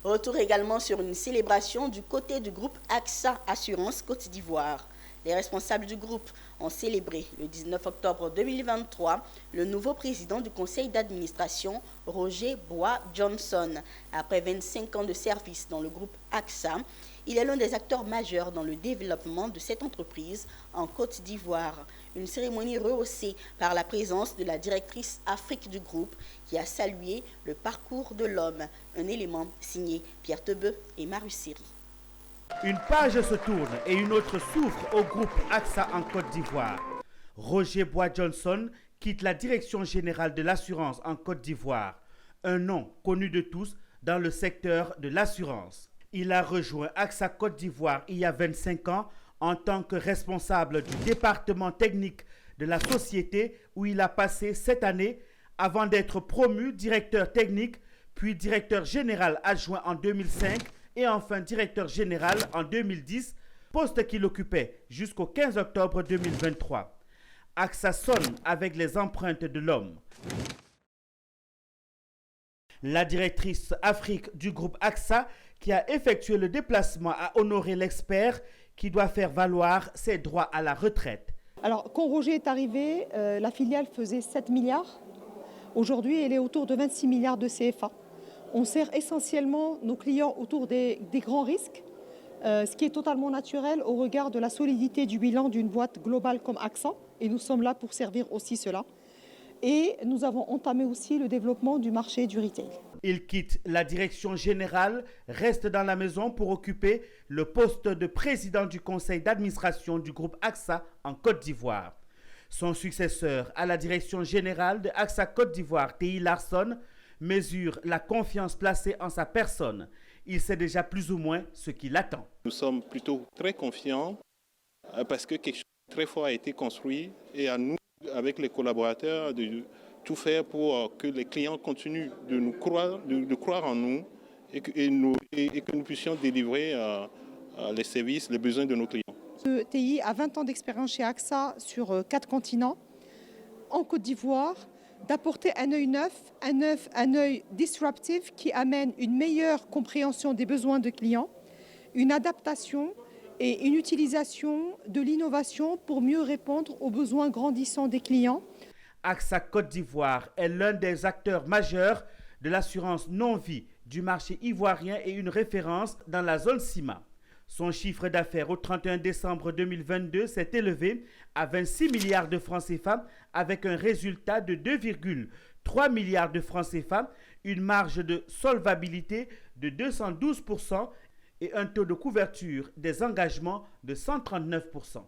Retour également sur une célébration du côté du groupe AXA Assurance Côte d'Ivoire. Les responsables du groupe ont célébré le 19 octobre 2023 le nouveau président du conseil d'administration, Roger Bois Johnson. Après 25 ans de service dans le groupe AXA, il est l'un des acteurs majeurs dans le développement de cette entreprise en Côte d'Ivoire. Une cérémonie rehaussée par la présence de la directrice Afrique du groupe qui a salué le parcours de l'homme. Un élément signé Pierre Tebeu et Marusséry. Une page se tourne et une autre s'ouvre au groupe AXA en Côte d'Ivoire. Roger Bois Johnson quitte la direction générale de l'assurance en Côte d'Ivoire, un nom connu de tous dans le secteur de l'assurance. Il a rejoint AXA Côte d'Ivoire il y a 25 ans en tant que responsable du département technique de la société où il a passé 7 années avant d'être promu directeur technique, puis directeur général adjoint en 2005 et enfin directeur général en 2010, poste qu'il occupait jusqu'au 15 octobre 2023. AXA sonne avec les empreintes de l'homme. La directrice Afrique du groupe AXA qui a effectué le déplacement a honoré l'expert qui doit faire valoir ses droits à la retraite. Alors, quand Roger est arrivé, la filiale faisait 7 milliards. Aujourd'hui, elle est autour de 26 milliards de CFA. On sert essentiellement nos clients autour des grands risques, ce qui est totalement naturel au regard de la solidité du bilan d'une boîte globale comme AXA. Et nous sommes là pour servir aussi cela. Et nous avons entamé aussi le développement du marché du retail. Il quitte la direction générale, reste dans la maison pour occuper le poste de président du conseil d'administration du groupe AXA en Côte d'Ivoire. Son successeur à la direction générale de AXA Côte d'Ivoire, Thierry Larsson, mesure la confiance placée en sa personne. Il sait déjà plus ou moins ce qui l'attend. Nous sommes plutôt très confiants parce que quelque chose de très fort a été construit et à nous, avec les collaborateurs, de tout faire pour que les clients continuent de nous croire en nous et que nous puissions délivrer les services, les besoins de nos clients. Ce TI a 20 ans d'expérience chez AXA sur 4 continents, en Côte d'Ivoire, d'apporter un œil neuf, un œil disruptif qui amène une meilleure compréhension des besoins de clients, une adaptation et une utilisation de l'innovation pour mieux répondre aux besoins grandissants des clients. AXA Côte d'Ivoire est l'un des acteurs majeurs de l'assurance non-vie du marché ivoirien et une référence dans la zone CIMA. Son chiffre d'affaires au 31 décembre 2022 s'est élevé à 26 milliards de francs CFA avec un résultat de 2,3 milliards de francs CFA, une marge de solvabilité de 212% et un taux de couverture des engagements de 139%.